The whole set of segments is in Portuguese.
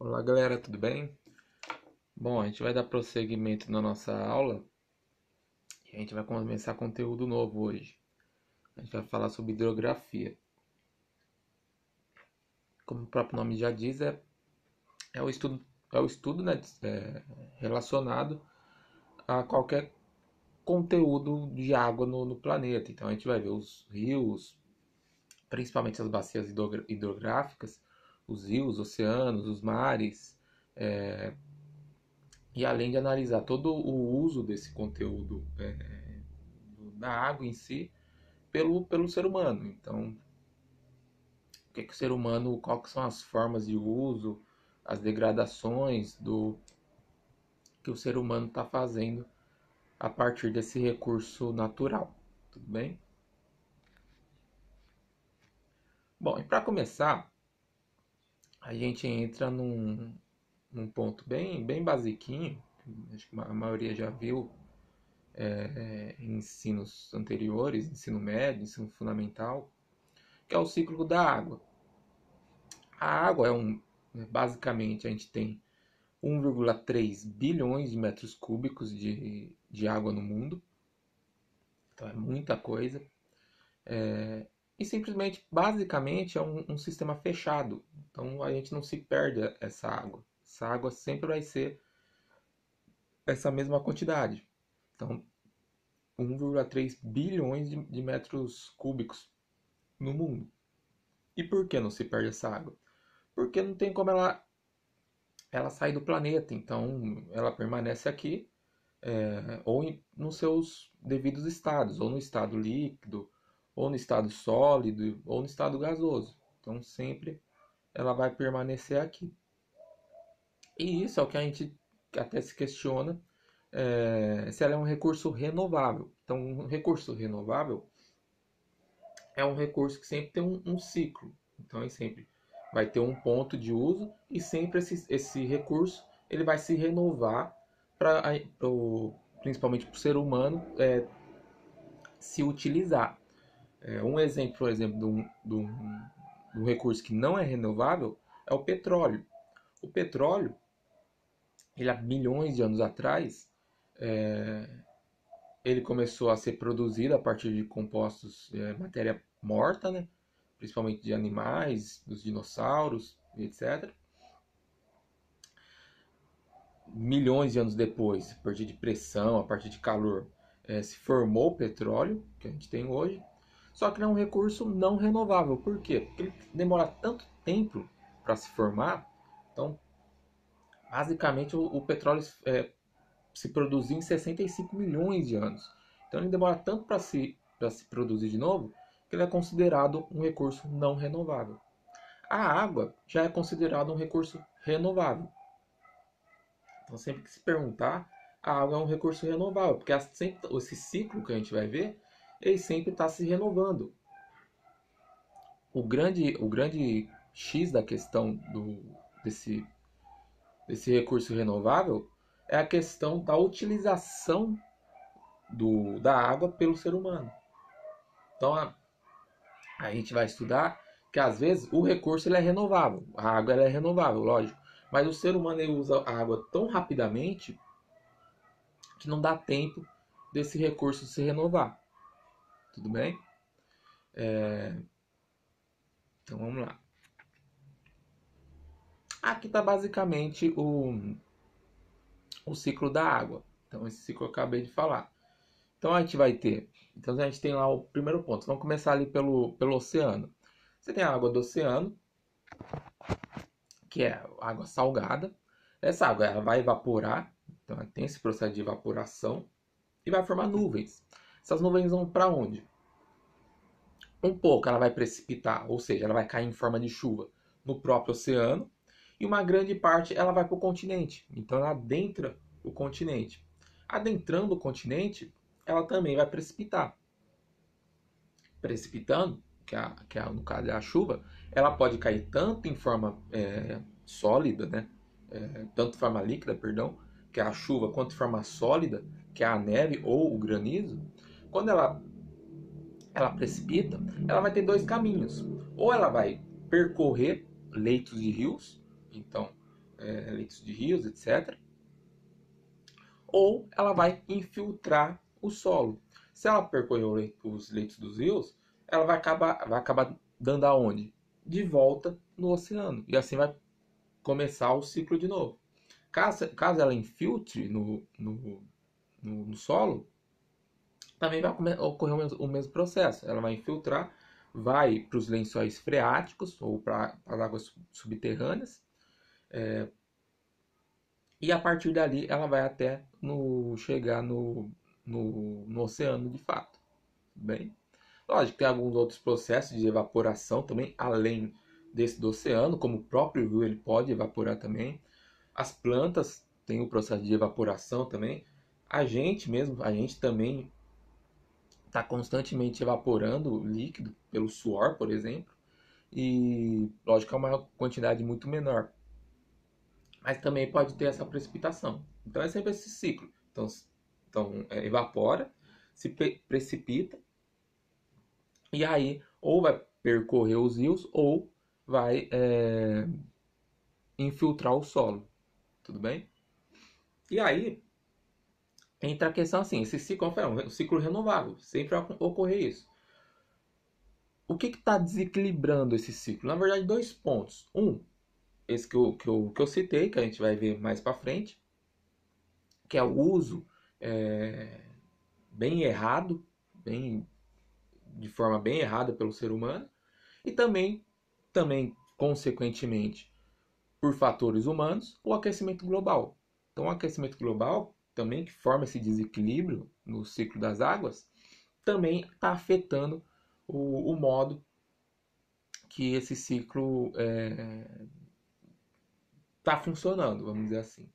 Olá galera, tudo bem? Bom, a gente vai dar prosseguimento na nossa aula e a gente vai começar conteúdo novo hoje. A gente vai falar sobre hidrografia. Como o próprio nome já diz, é o estudo, né, relacionado a qualquer conteúdo de água no planeta. Então a gente vai ver os rios, principalmente as bacias hidrográficas, os rios, oceanos, os mares, e além de analisar todo o uso desse conteúdo da água em si pelo ser humano. Então, o ser humano, quais são as formas de uso, as degradações do que o ser humano está fazendo a partir desse recurso natural. Tudo bem? Bom, e para começar, a gente entra num ponto bem basiquinho, acho que a maioria já viu em ensinos anteriores, ensino médio, ensino fundamental, que é o ciclo da água. A água basicamente a gente tem 1,3 bilhões de metros cúbicos de água no mundo, então é muita coisa. E simplesmente, basicamente, é um sistema fechado, então a gente não se perde essa água. Essa água sempre vai ser essa mesma quantidade. Então, 1,3 bilhões de metros cúbicos no mundo. E por que não se perde essa água? Porque não tem como ela sair do planeta, então ela permanece aqui ou nos seus devidos estados, ou no estado líquido, ou no estado sólido, ou no estado gasoso. Então sempre ela vai permanecer aqui. E isso é o que a gente até se questiona se ela é um recurso renovável. Então, um recurso renovável é um recurso que sempre tem um ciclo. Então, ele sempre vai ter um ponto de uso e sempre esse recurso ele vai se renovar para principalmente para o ser humano se utilizar. Um exemplo, por exemplo, de um recurso que não é renovável é o petróleo. O petróleo, ele há milhões de anos atrás, ele começou a ser produzido a partir de compostos, matéria morta, né? Principalmente de animais, dos dinossauros, etc. Milhões de anos depois, a partir de pressão, a partir de calor, se formou o petróleo que a gente tem hoje. Só que não é um recurso não renovável. Por quê? Porque ele demora tanto tempo para se formar. Então, basicamente, o petróleo se produziu em 65 milhões de anos. Então, ele demora tanto para se produzir de novo que ele é considerado um recurso não renovável. A água já é considerado um recurso renovável. Então, sempre que se perguntar, a água é um recurso renovável, porque esse ciclo que a gente vai ver, ele sempre está se renovando. O grande X da questão desse recurso renovável é a questão da utilização da água pelo ser humano. Então a gente vai estudar que às vezes o recurso ele é renovável, a água ela é renovável, lógico, mas o ser humano ele usa a água tão rapidamente que não dá tempo desse recurso se renovar. Tudo bem? Então vamos lá. Aqui está basicamente o ciclo da água. Então esse ciclo eu acabei de falar. Então a gente vai ter. Então a gente tem lá o primeiro ponto. Vamos começar ali pelo oceano. Você tem a água do oceano, que é água salgada. Essa água ela vai evaporar, então ela tem esse processo de evaporação e vai formar nuvens. Essas nuvens vão para onde? Um pouco ela vai precipitar, ou seja, ela vai cair em forma de chuva no próprio oceano, e uma grande parte ela vai para o continente. Então ela adentra o continente. Adentrando o continente, ela também vai precipitar. Precipitando, no caso é a chuva, ela pode cair tanto em forma sólida, né? Tanto em forma líquida, perdão, que é a chuva, quanto em forma sólida, que é a neve ou o granizo. Quando ela precipita, ela vai ter dois caminhos. Ou ela vai percorrer leitos de rios, então leitos de rios, etc. Ou ela vai infiltrar o solo. Se ela percorrer os leitos dos rios, ela vai acabar dando aonde? De volta no oceano. E assim vai começar o ciclo de novo. Caso ela infiltre no solo, também vai ocorrer o mesmo processo. Ela vai infiltrar, vai para os lençóis freáticos ou para as águas subterrâneas, e a partir dali ela vai até chegar no oceano de fato. Bem, lógico, tem alguns outros processos de evaporação também, além desse do oceano, como o próprio rio ele pode evaporar também. As plantas têm o processo de evaporação também. A gente mesmo, a gente também está constantemente evaporando líquido pelo suor, por exemplo. E lógico que é uma quantidade muito menor. Mas também pode ter essa precipitação. Então é sempre esse ciclo. Então evapora, se precipita, e aí ou vai percorrer os rios ou vai infiltrar o solo. Tudo bem? E aí entra a questão assim, esse ciclo é um ciclo renovável, sempre vai ocorrer isso. O que está desequilibrando esse ciclo? Na verdade, dois pontos. Esse que eu citei, que a gente vai ver mais para frente, que é o uso é, bem errado, de forma bem errada pelo ser humano, e também consequentemente, por fatores humanos, o aquecimento global. Então, o aquecimento global, também que forma esse desequilíbrio no ciclo das águas, também está afetando o modo que esse ciclo está funcionando, vamos dizer assim.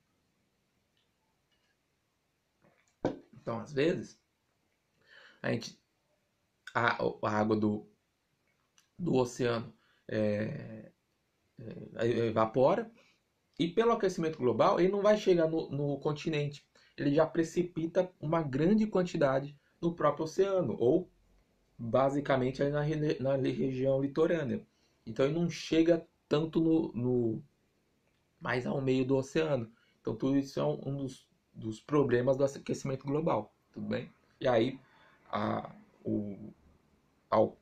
Então, às vezes, a gente a água do oceano evapora, e pelo aquecimento global ele não vai chegar no continente, ele já precipita uma grande quantidade no próprio oceano, ou basicamente ali na região litorânea. Então ele não chega tanto mais ao meio do oceano. Então tudo isso é um dos problemas do aquecimento global, tudo bem? E aí a, o, ao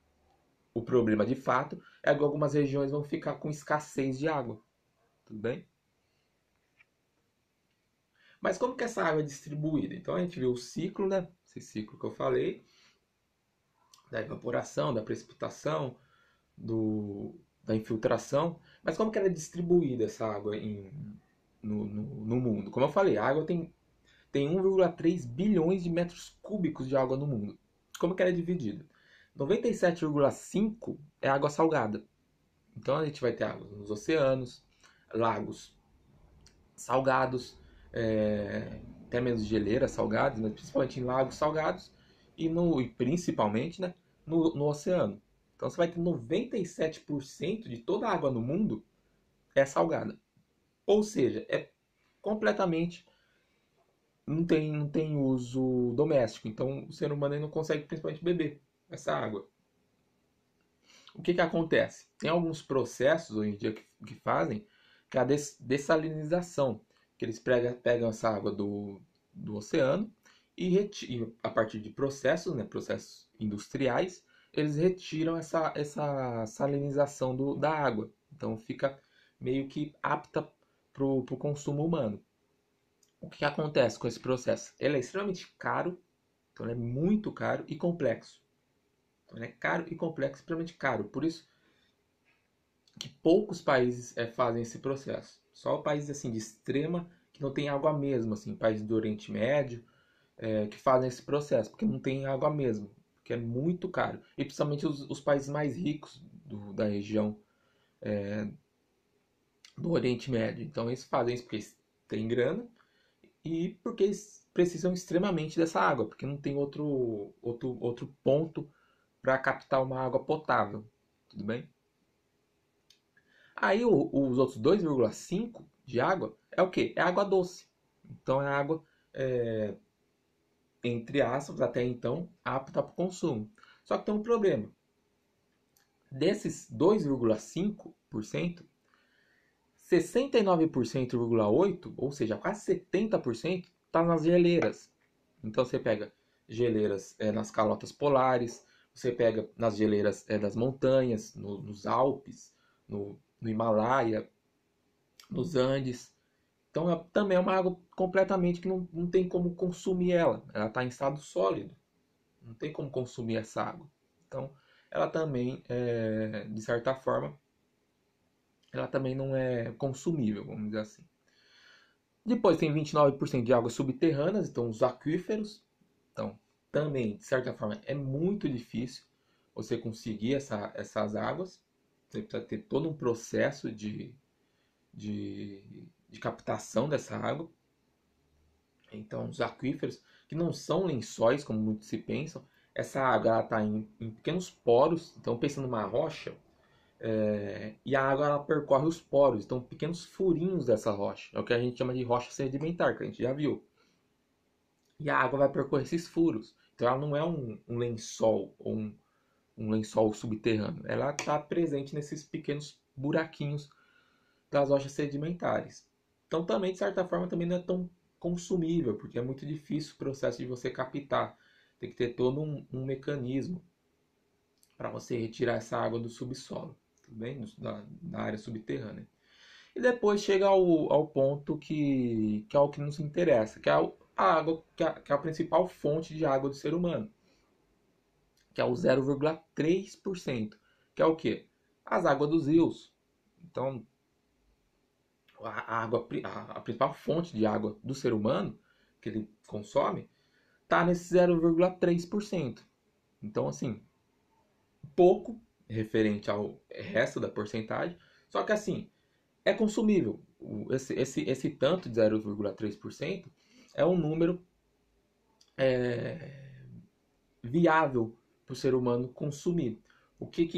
O problema de fato é que algumas regiões vão ficar com escassez de água. Tudo bem? Mas como que essa água é distribuída? Então a gente viu o ciclo, né? Esse ciclo que eu falei, da evaporação, da precipitação, da infiltração. Mas como que ela é distribuída essa água no mundo? Como eu falei, a água tem 1,3 bilhões de metros cúbicos de água no mundo. Como que ela é dividida? 97,5 é água salgada. Então a gente vai ter água nos oceanos, lagos salgados, até mesmo geleiras salgadas, mas principalmente em lagos salgados e principalmente, né, no oceano. Então você vai ter 97% de toda a água no mundo é salgada. Ou seja, é completamente não tem uso doméstico. Então o ser humano não consegue principalmente beber essa água. O que acontece? Tem alguns processos hoje em dia que fazem que é a dessalinização, que eles pegam essa água do oceano e a partir de processos, né, processos industriais, eles retiram essa salinização da água. Então fica meio que apta para o consumo humano. O que acontece com esse processo? Ele é extremamente caro, então ele é muito caro e complexo. Então ele é caro e complexo, extremamente caro. Por isso que poucos países fazem esse processo. Só países assim de extrema que não tem água mesmo, assim, países do Oriente Médio que fazem esse processo, porque não tem água mesmo, porque é muito caro. E principalmente os países mais ricos da região do Oriente Médio. Então eles fazem isso porque eles têm grana e porque eles precisam extremamente dessa água, porque não tem outro ponto para captar uma água potável. Tudo bem? Aí os outros 2,5 de água é o quê? É água doce. Então é água, entre aspas, até então, apta para o consumo. Só que tem um problema. Desses 2,5%, 69,8%, ou seja, quase 70%, está nas geleiras. Então você pega geleiras nas calotas polares, você pega nas geleiras das montanhas, nos Alpes, no Himalaia, nos Andes. Então também é uma água completamente que não tem como consumir ela. Ela está em estado sólido. Não tem como consumir essa água. Então ela também, de certa forma, ela também não é consumível, vamos dizer assim. Depois tem 29% de águas subterrâneas, então os aquíferos. Então, também, de certa forma, é muito difícil você conseguir essas águas. Você precisa ter todo um processo de captação dessa água. Então, os aquíferos, que não são lençóis, como muitos se pensam, essa água está em pequenos poros. Então, pensa numa rocha, e a água ela percorre os poros, então pequenos furinhos dessa rocha. É o que a gente chama de rocha sedimentar, que a gente já viu. E a água vai percorrer esses furos. Então ela não é um lençol ou um lençol subterrâneo. Ela está presente nesses pequenos buraquinhos das rochas sedimentares. Então também, de certa forma, também não é tão consumível, porque é muito difícil o processo de você captar. Tem que ter todo um mecanismo para você retirar essa água do subsolo, tudo bem? Da área subterrânea. E depois chega ao ponto que é o que nos interessa, que é a água, que é a principal fonte de água do ser humano, que é o 0,3%, que é o quê? As águas dos rios. Então, a principal fonte de água do ser humano, que ele consome, está nesse 0,3%. Então, assim, pouco referente ao resto da porcentagem, só que assim, é consumível. Esse tanto de 0,3% é um número viável para o ser humano consumir. O que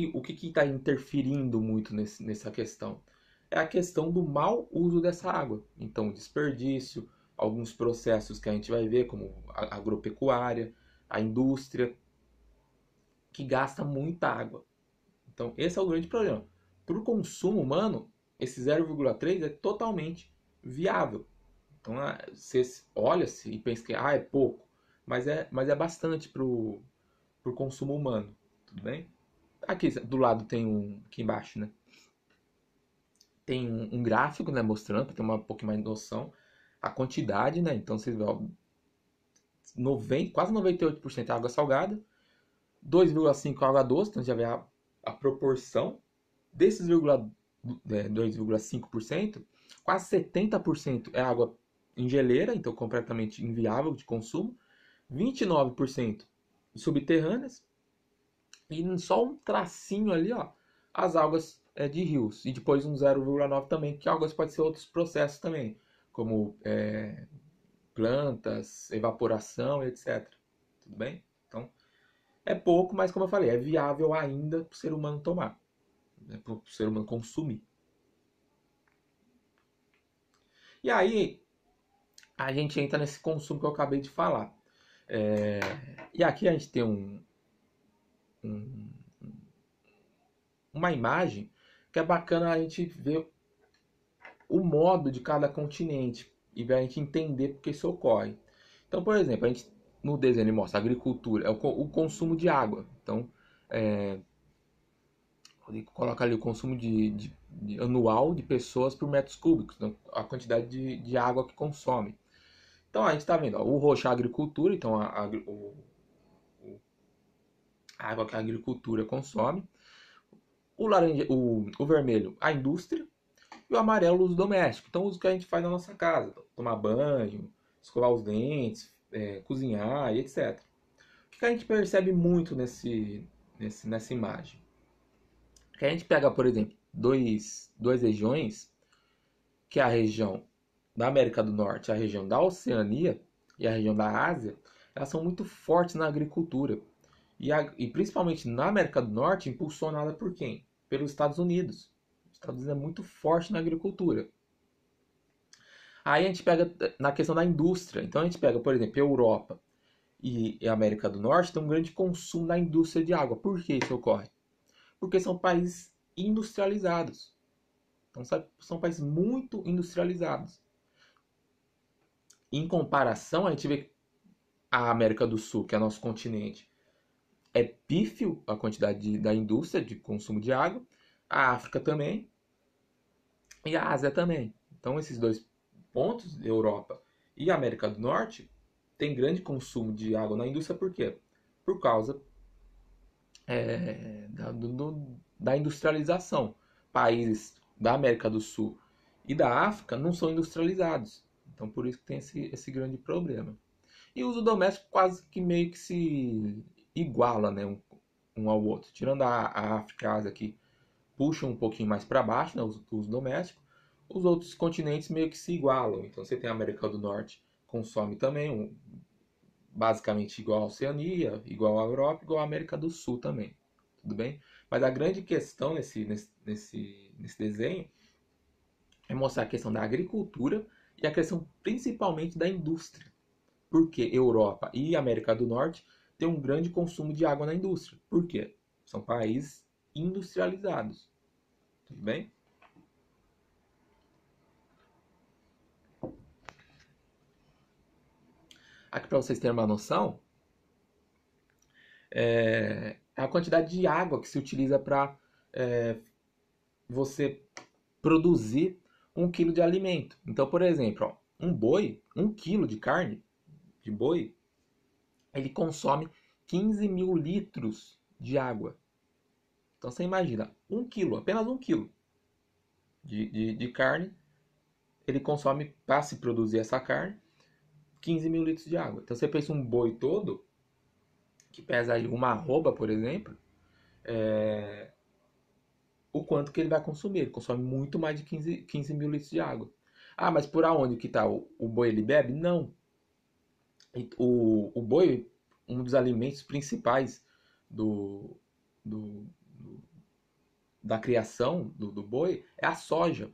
está interferindo muito nessa questão? É a questão do mau uso dessa água. Então, desperdício, alguns processos que a gente vai ver, como a agropecuária, a indústria, que gasta muita água. Então, esse é o grande problema. Para o consumo humano, esse 0,3 é totalmente viável. Então, você olha-se e pensa que é pouco, mas é bastante para o consumo humano. Tudo bem? Aqui do lado tem aqui embaixo, né? Tem um gráfico, né, mostrando, para ter um pouquinho mais de noção, a quantidade, né? Então, vocês veem, ó, quase 98% é água salgada, 2,5% água doce, então já vê a proporção desses 2,5%, quase 70% é água em geleira, então completamente inviável de consumo, 29% subterrâneas, e só um tracinho ali, ó, as águas de rios, e depois um 0,9% também, que águas pode ser outros processos também, como plantas, evaporação, etc. Tudo bem? Então, é pouco, mas como eu falei, é viável ainda para o ser humano tomar, né, para o ser humano consumir. E aí, a gente entra nesse consumo que eu acabei de falar. E aqui a gente tem um, uma imagem que é bacana a gente ver o modo de cada continente e a gente entender porque isso ocorre. Então, por exemplo, a gente no desenho mostra a agricultura, é o consumo de água. Então, coloca ali o consumo anual de pessoas por metros cúbicos, então, a quantidade de água que consome. Então a gente está vendo, ó, o roxo é a agricultura, então a água que a agricultura consome, o laranja, o vermelho a indústria e o amarelo o uso doméstico. Então o uso que a gente faz na nossa casa, tomar banho, escovar os dentes, cozinhar e etc. O que a gente percebe muito nessa imagem? Que a gente pega, por exemplo, duas regiões, que é a região da América do Norte, a região da Oceania e a região da Ásia, elas são muito fortes na agricultura. E principalmente na América do Norte, impulsionada por quem? Pelos Estados Unidos. Os Estados Unidos é muito forte na agricultura. Aí a gente pega na questão da indústria. Então a gente pega, por exemplo, a Europa e a América do Norte tem um grande consumo na indústria de água. Por que isso ocorre? Porque são países industrializados. Então são países muito industrializados. Em comparação, a gente vê a América do Sul, que é nosso continente, é pífio a quantidade da indústria de consumo de água, a África também e a Ásia também. Então esses dois pontos, Europa e América do Norte, tem grande consumo de água na indústria, por quê? Por causa da industrialização. Países da América do Sul e da África não são industrializados. Então por isso que tem esse grande problema. E o uso doméstico quase que meio que se iguala, né, um ao outro. Tirando a África e a Ásia que puxam um pouquinho mais para baixo, né, o uso doméstico, os outros continentes meio que se igualam. Então você tem a América do Norte, consome também basicamente igual a Oceania, igual a Europa, igual a América do Sul também. Tudo bem? Mas a grande questão nesse desenho é mostrar a questão da agricultura e a questão principalmente da indústria. Porque Europa e América do Norte têm um grande consumo de água na indústria. Por quê? São países industrializados. Tudo bem? Aqui para vocês terem uma noção, a quantidade de água que se utiliza para você produzir 1 quilo de alimento. Então, por exemplo, ó, um boi, 1 quilo de carne de boi, ele consome 15 mil litros de água. Então você imagina, 1 quilo, apenas 1 quilo de carne, ele consome, para se produzir essa carne, 15 mil litros de água. Então você pensa um boi todo, que pesa aí uma arroba, por exemplo, o quanto que ele vai consumir. Ele consome muito mais de 15 mil litros de água. Ah, mas por aonde que está? O boi ele bebe? Não. O boi, um dos alimentos principais do, do, da criação do boi é a soja.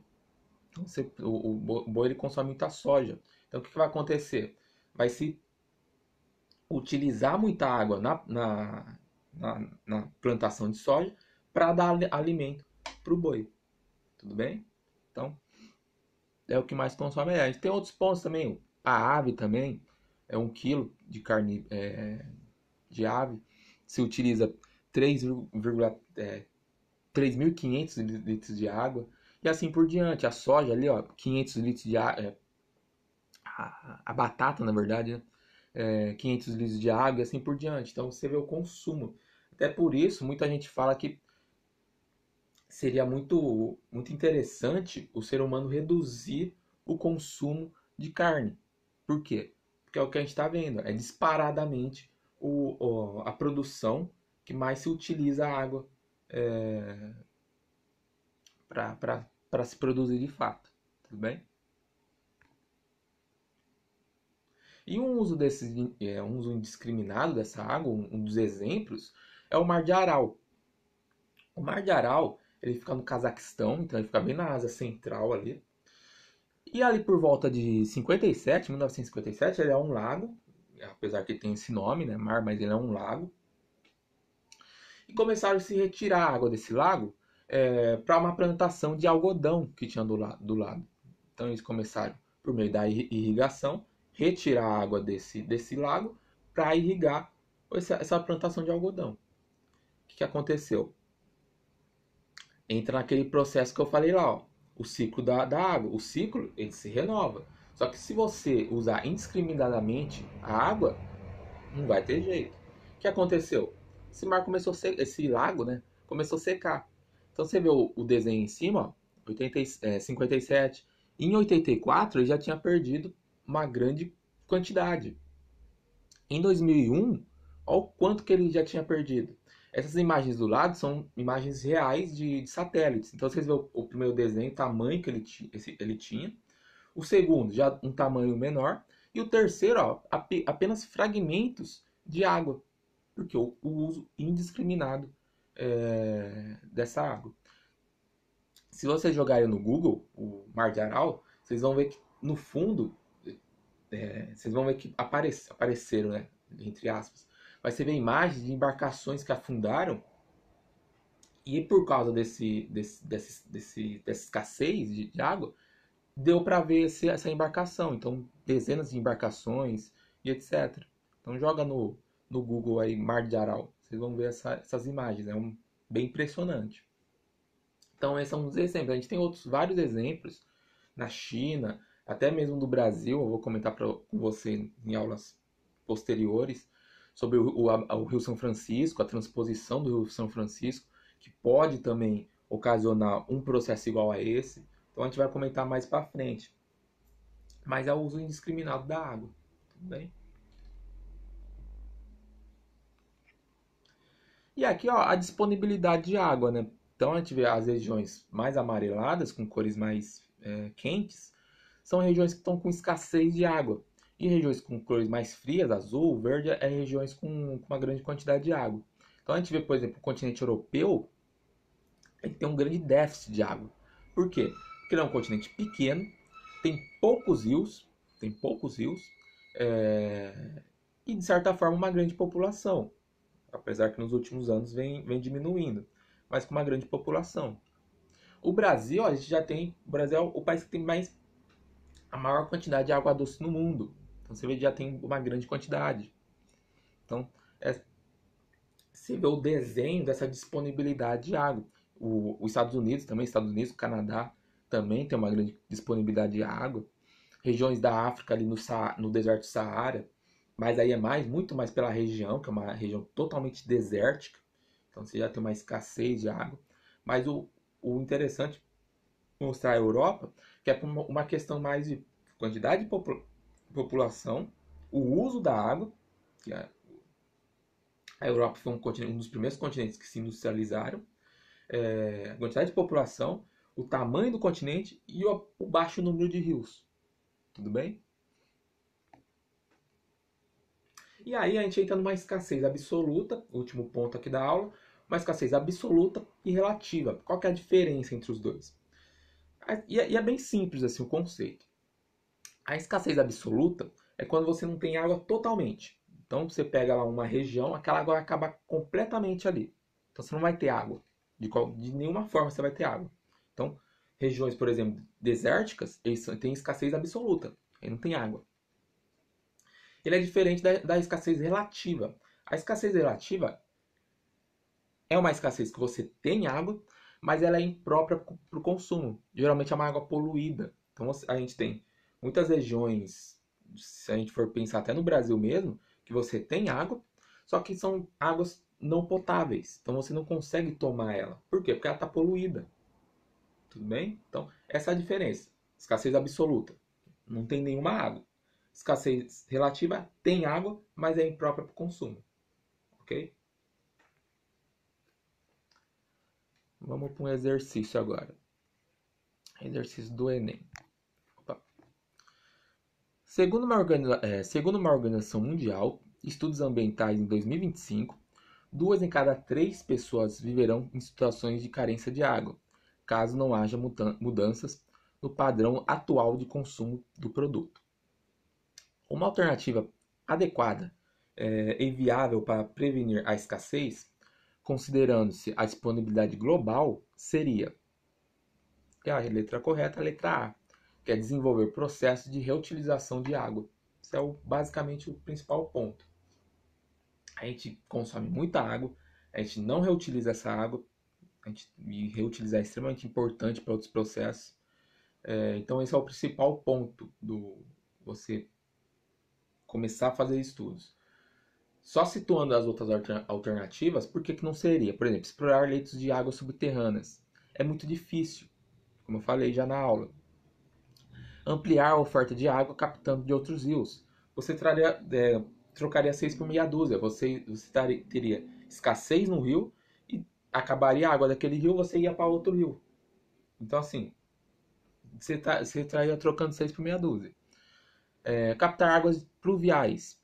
Então, o boi ele consome muita soja. Então o que vai acontecer? Vai se utilizar muita água na plantação de soja para dar alimento para o boi. Tudo bem? Então, é o que mais consome. A gente tem outros pontos também. A ave também, 1 quilo de carne de ave se utiliza 3.500 litros de água. E assim por diante. A soja ali, ó, 500 litros de água. A batata, na verdade, né? 500 litros de água e assim por diante. Então você vê o consumo. Até por isso, muita gente fala que seria muito, muito interessante o ser humano reduzir o consumo de carne. Por quê? Porque é o que a gente está vendo, é disparadamente a produção que mais se utiliza a água para se produzir de fato. Tudo bem? E um uso indiscriminado dessa água, um dos exemplos, é o Mar de Aral. O Mar de Aral, ele fica no Cazaquistão, então ele fica bem na Ásia Central ali. E ali por volta de 1957, ele é um lago, apesar que ele tem esse nome, né, mar, mas ele é um lago. E começaram a se retirar a água desse lago para uma plantação de algodão que tinha do lado. Então eles começaram, por meio da irrigação, retirar a água desse lago para irrigar essa plantação de algodão. O que aconteceu? Entra naquele processo que eu falei lá, ó, o ciclo da água. O ciclo ele se renova. Só que se você usar indiscriminadamente a água, não vai ter jeito. O que aconteceu? Esse mar começou a esse lago, né, começou a secar. Então você vê o desenho em cima, ó, 57. Em 84 ele já tinha perdido uma grande quantidade. Em 2001, olha o quanto que ele já tinha perdido. Essas imagens do lado são imagens reais de satélites. Então vocês vêem o primeiro desenho, o tamanho que ele tinha. O segundo, já um tamanho menor. E o terceiro, ó, apenas fragmentos de água. Porque o uso indiscriminado dessa água. Se vocês jogarem no Google, o Mar de Aral, vocês vão ver que no fundo, vocês vão ver que apareceram, né, entre aspas, mas você vê imagens de embarcações que afundaram E por causa dessa escassez de água, deu para ver essa embarcação. Então, dezenas de embarcações e etc. Então, joga no Google aí, Mar de Aral. Vocês vão ver essas imagens. É bem impressionante. Então, esse é um dos exemplos. A gente tem outros vários exemplos na China, até mesmo do Brasil. Eu vou comentar com você em aulas posteriores sobre o Rio São Francisco, a transposição do Rio São Francisco, que pode também ocasionar um processo igual a esse. Então a gente vai comentar mais para frente. Mas é o uso indiscriminado da água. Tudo bem? E aqui, ó, a disponibilidade de água, né? Então a gente vê as regiões mais amareladas, com cores mais quentes, são regiões que estão com escassez de água. E regiões com cores mais frias, azul, verde, é regiões com uma grande quantidade de água. Então a gente vê, por exemplo, o continente europeu, ele tem um grande déficit de água. Por quê? Porque ele é um continente pequeno, tem poucos rios, e de certa forma uma grande população, apesar que nos últimos anos vem diminuindo, mas com uma grande população. O Brasil, ó, a gente já tem, o Brasil é o país que tem a maior quantidade de água doce no mundo. Então você vê que já tem uma grande quantidade. Então você vê o desenho dessa disponibilidade de água. Os Estados Unidos também, o Canadá também tem uma grande disponibilidade de água. Regiões da África ali no deserto do Saara, mas aí é muito mais pela região, que é uma região totalmente desértica. Então você já tem uma escassez de água. Mas o interessante é mostrar a Europa, que é uma questão mais de quantidade de população, o uso da água, que a Europa foi um dos primeiros continentes que se industrializaram, a quantidade de população, o tamanho do continente e o baixo número de rios. Tudo bem? E aí a gente entra numa escassez absoluta, último ponto aqui da aula, uma escassez absoluta e relativa. Qual que é a diferença entre os dois? E é bem simples assim o conceito. A escassez absoluta é quando você não tem água totalmente. Então você pega lá uma região, aquela água vai acabar completamente ali. Então você não vai ter água. De nenhuma forma você vai ter água. Então, regiões, por exemplo, desérticas, eles têm escassez absoluta. Aí não tem água. Ele é diferente da escassez relativa. A escassez relativa é uma escassez que você tem água, mas ela é imprópria para o consumo. Geralmente é uma água poluída. Então a gente tem muitas regiões, se a gente for pensar até no Brasil mesmo, que você tem água, só que são águas não potáveis. Então você não consegue tomar ela. Por quê? Porque ela está poluída. Tudo bem? Então essa é a diferença. Escassez absoluta. Não tem nenhuma água. Escassez relativa tem água, mas é imprópria para o consumo. Ok? Vamos para um exercício agora. Exercício do Enem. Opa. Segundo uma organização mundial, estudos ambientais em 2025, 2 em cada 3 pessoas viverão em situações de carência de água, caso não haja mudanças no padrão atual de consumo do produto. Uma alternativa adequada e viável para prevenir a escassez, considerando-se a disponibilidade global, seria a letra correta, a letra A, que é desenvolver processos de reutilização de água. Isso é basicamente o principal ponto. A gente consome muita água, a gente não reutiliza essa água, e reutilizar é extremamente importante para outros processos. Então esse é o principal ponto do você começar a fazer estudos. Só situando as outras alternativas, por que não seria? Por exemplo, explorar leitos de águas subterrâneas. É muito difícil, como eu falei já na aula. Ampliar a oferta de água captando de outros rios. Você trocaria 6 por meia dúzia. Você teria escassez no rio e acabaria a água daquele rio, você ia para outro rio. Então, assim, você estaria trocando 6 por meia dúzia. Captar águas pluviais.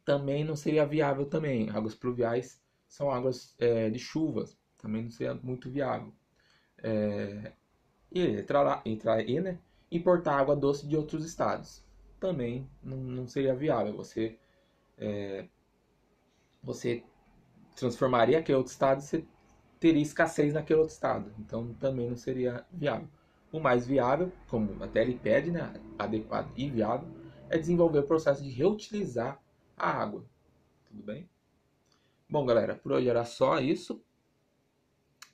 Também não seria viável também. Águas pluviais são águas de chuvas. Também não seria muito viável. E entrar aí, né? Importar água doce de outros estados. Também não seria viável. Você transformaria aquele outro estado, você teria escassez naquele outro estado. Então também não seria viável. O mais viável, como até ele pede, né, adequado e viável, é desenvolver o processo de reutilizar a água. Tudo bem? Bom, galera, por hoje era só isso.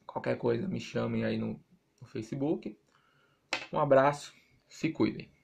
Qualquer coisa me chamem aí no Facebook. Um abraço, se cuidem.